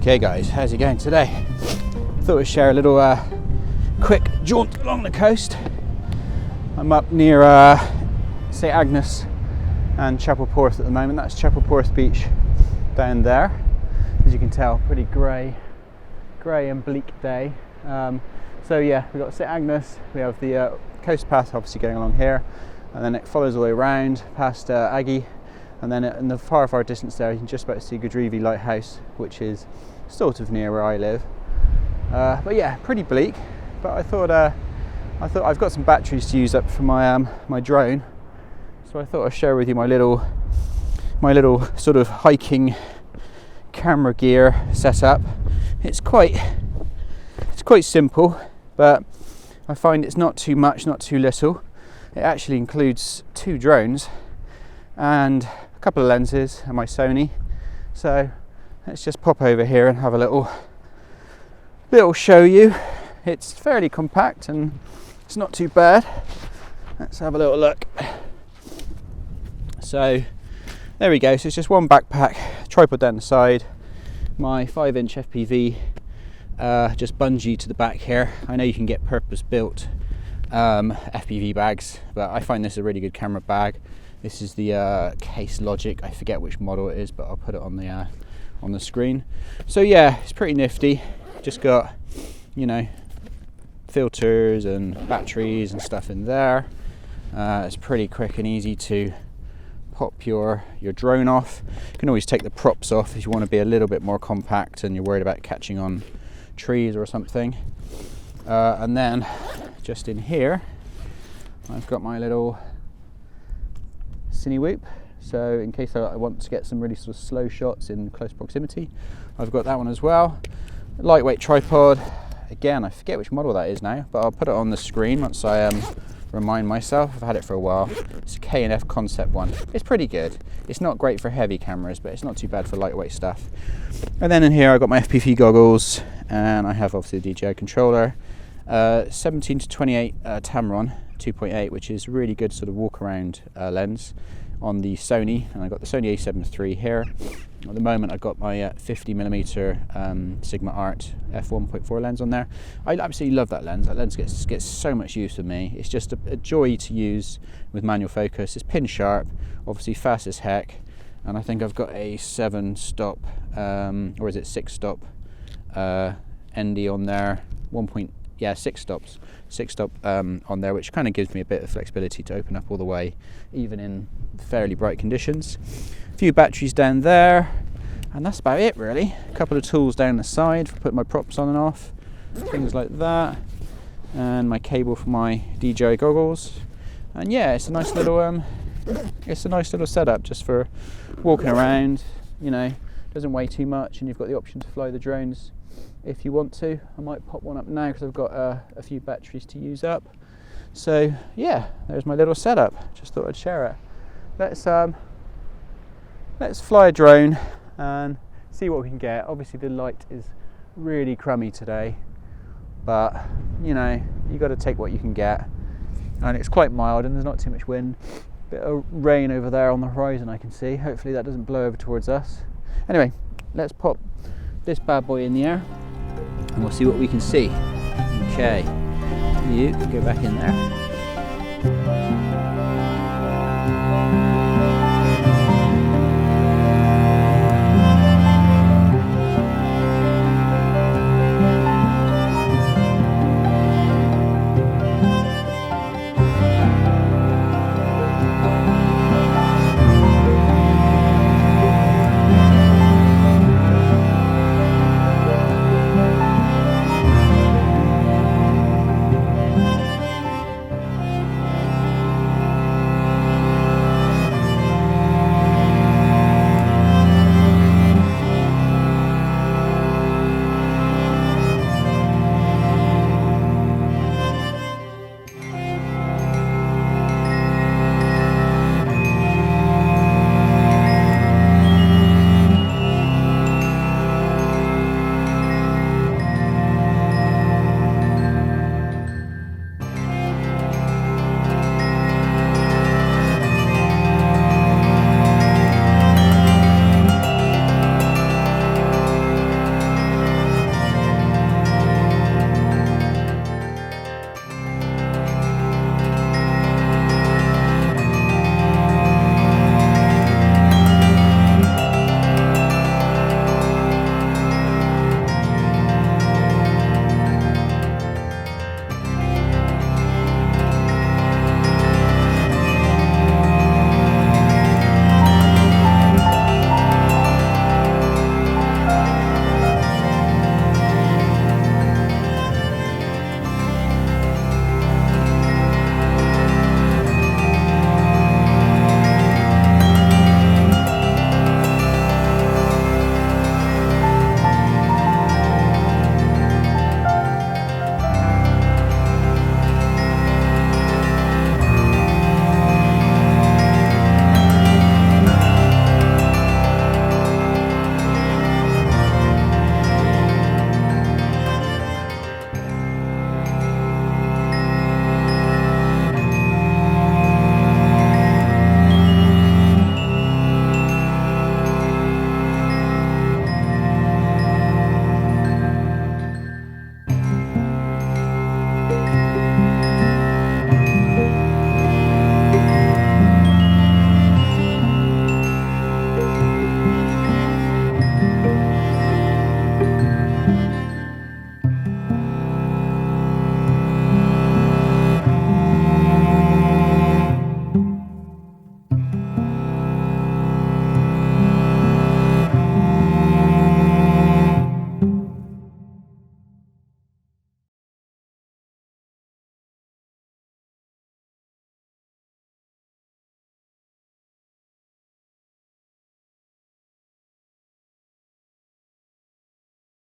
Okay guys, how's it going today? Thought I'd share a little quick jaunt along the coast. I'm up near St Agnes and Chapel Porth at the moment. That's Chapel Porth Beach down there. As you can tell, pretty grey and bleak day. So yeah, we've got St Agnes, we have the coast path obviously going along here, and then it follows all the way around past Aggie, and then in the far distance there you can just about see Godrevy Lighthouse, which is sort of near where I live. But yeah, pretty bleak. But I thought I've got some batteries to use up for my my drone, so I thought I'd share with you my little sort of hiking camera gear setup. It's quite simple, but I find it's not too much, not too little. It actually includes 2 drones and a couple of lenses and my Sony. So let's just pop over here and have a little show you. It's fairly compact and it's not too bad. Let's have a little look. So there we go. So it's just one backpack, tripod down the side, my 5-inch FPV just bungee to the back here. I know you can get purpose-built FPV bags, but I find this a really good camera bag. This is the Case Logic. I forget which model it is, but I'll put it on the screen. So yeah, it's pretty nifty. Just got, you know, filters and batteries and stuff in there. It's pretty quick and easy to pop your drone off. You can always take the props off if you want to be a little bit more compact and you're worried about catching on trees or something. And then just in here I've got my little Cine Whoop, so in case I want to get some really sort of slow shots in close proximity, I've got that one as well. Lightweight tripod, again I forget which model that is now, but I'll put it on the screen once I remind myself. I've had it for a while. It's a K&F Concept one. It's pretty good. It's not great for heavy cameras, but it's not too bad for lightweight stuff. And then in here I've got my FPV goggles, and I have obviously the DJI controller, 17 to 28 Tamron 2.8, which is really good sort of walk around lens on the Sony, and I've got the Sony A7 III here. At the moment I've got my 50mm Sigma Art f1.4 lens on there. I absolutely love that lens. That lens gets so much use for me. It's just a joy to use with manual focus. It's pin sharp, obviously fast as heck, and I think I've got a 7-stop or is it 6-stop ND on there. 6 stop on there, which kind of gives me a bit of flexibility to open up all the way, even in fairly bright conditions. A few batteries down there, and that's about it really. A couple of tools down the side for putting my props on and off, things like that, and my cable for my DJI goggles. And yeah, it's a nice little setup just for walking around. You know, doesn't weigh too much, and you've got the option to fly the drones if you want to. I might pop one up now because I've got a few batteries to use up. So yeah, there's my little setup. Just thought I'd share it. Let's fly a drone and see what we can get. Obviously the light is really crummy today, but you know, you got to take what you can get, and it's quite mild and there's not too much wind. Bit of rain over there on the horizon I can see. Hopefully that doesn't blow over towards us. Anyway, let's pop this bad boy in the air and we'll see what we can see. Okay, you go back in there.